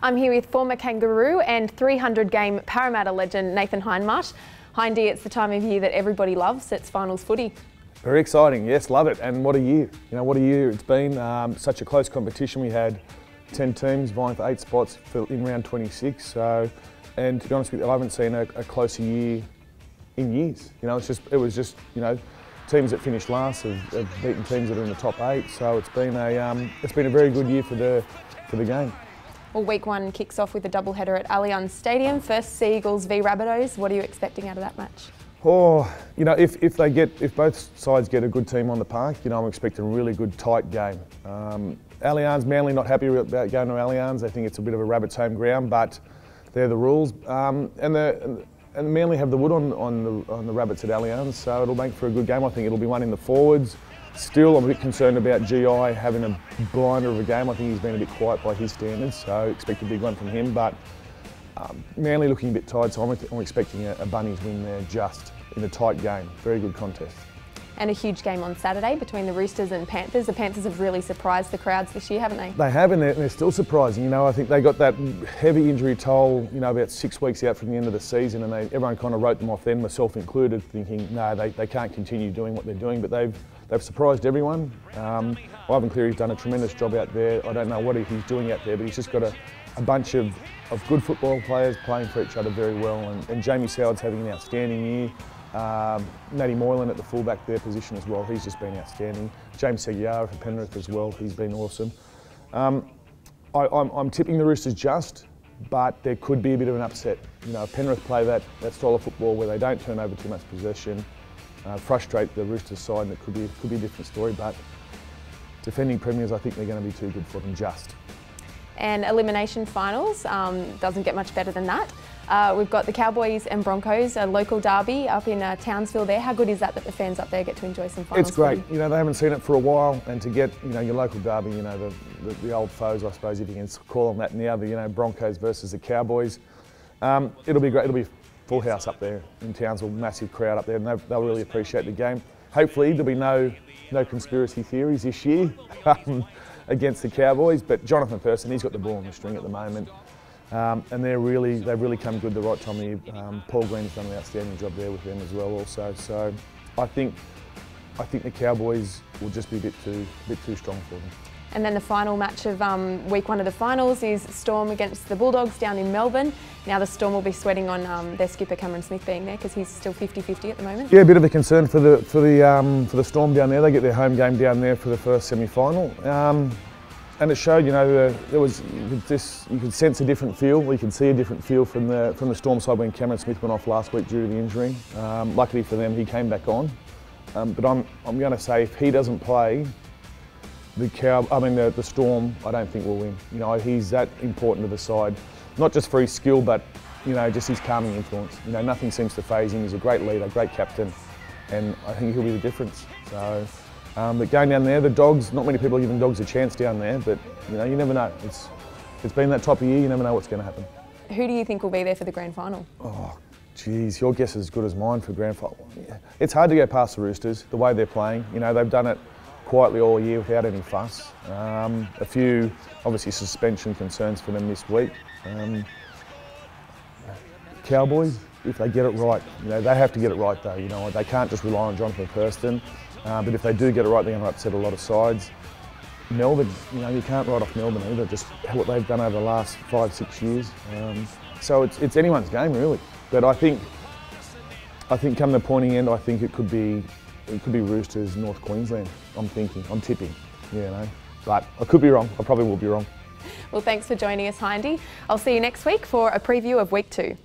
I'm here with former Kangaroo and 300-game Parramatta legend Nathan Hindmarsh. Hindy, it's the time of year that everybody loves. It's finals footy. Very exciting, yes, love it. And what a year. What a year it's been. Such a close competition. We had 10 teams vying for 8 spots in round 26. And to be honest with you, I haven't seen a closer year in years. It was just teams that finished last have beaten teams that are in the top 8. So it's been a very good year for the game. Well, week 1 kicks off with a doubleheader at Allianz Stadium. First, Eagles v Rabbitohs. What are you expecting out of that match? Oh, if both sides get a good team on the park, I'm expecting a really good tight game. Allianz, Manly not happy about going to Allianz. They think it's a bit of a Rabbits' home ground, but they're the rules. And Manly have the wood on the Rabbits at Allianz, so it'll make for a good game. I think it'll be one in the forwards. Still, I'm a bit concerned about GI having a blinder of a game. I think he's been a bit quiet by his standards, so expect a big one from him. But Manly looking a bit tired, so I'm expecting a Bunnies win there just in a tight game. Very good contest. And a huge game on Saturday between the Roosters and Panthers. The Panthers have really surprised the crowds this year, haven't they? They have, and they're still surprising. I think they got that heavy injury toll, about 6 weeks out from the end of the season, and everyone kind of wrote them off then, myself included, thinking, no, they can't continue doing what they're doing, but they've surprised everyone. Ivan Cleary's done a tremendous job out there. I don't know what he's doing out there, but he's just got a bunch of good football players playing for each other very well, and Jamie Soward's having an outstanding year. Matty Moylan at the fullback there position as well, he's just been outstanding. James Seguiara for Penrith as well, he's been awesome. I'm tipping the Roosters just, but there could be a bit of an upset. Penrith play that style of football where they don't turn over too much possession, frustrate the Roosters side, and it could be a different story, but defending premiers, I think they're going to be too good for them just. And elimination finals, doesn't get much better than that. We've got the Cowboys and Broncos, a local derby up in Townsville there. How good is that the fans up there get to enjoy some finals? It's great. They haven't seen it for a while, and to get your local derby, the old foes, I suppose, if you can call them that now, the Broncos versus the Cowboys. It'll be great. It'll be full house up there in Townsville, massive crowd up there, and they'll really appreciate the game. Hopefully there'll be no conspiracy theories this year against the Cowboys, but Jonathan Thurston, he's got the ball on the string at the moment. And they've really come good the right time of year. Paul Green's done an outstanding job there with them as well also. So I think the Cowboys will just be a bit too strong for them. And then the final match of week 1 of the finals is Storm against the Bulldogs down in Melbourne. Now the Storm will be sweating on their skipper Cameron Smith being there because he's still 50-50 at the moment. Yeah, a bit of a concern for the Storm down there. They get their home game down there for the first semi-final. And it showed, you could sense a different feel. We could see a different feel from the Storm side when Cameron Smith went off last week due to the injury. Luckily for them, he came back on. But I'm going to say if he doesn't play, the Storm, I don't think will win. He's that important to the side, not just for his skill, but just his calming influence. Nothing seems to faze him. He's a great leader, great captain, and I think he'll be the difference. So. But going down there, the Dogs, not many people are giving Dogs a chance down there, but you never know. It's been that type of year, you never know what's going to happen. Who do you think will be there for the grand final? Oh, geez, your guess is as good as mine for grand final. Yeah. It's hard to go past the Roosters, the way they're playing. They've done it quietly all year without any fuss. A few, obviously, suspension concerns for them this week. Cowboys, if they get it right, they have to get it right though. They can't just rely on Jonathan Thurston. But if they do get it right, they're going to upset a lot of sides. Melbourne, you can't write off Melbourne either, just what they've done over the last 5-6 years. So it's anyone's game really. But I think come the pointing end, I think it could be Roosters, North Queensland. I'm tipping, But I could be wrong. I probably will be wrong. Well, thanks for joining us, Hindy. I'll see you next week for a preview of week 2.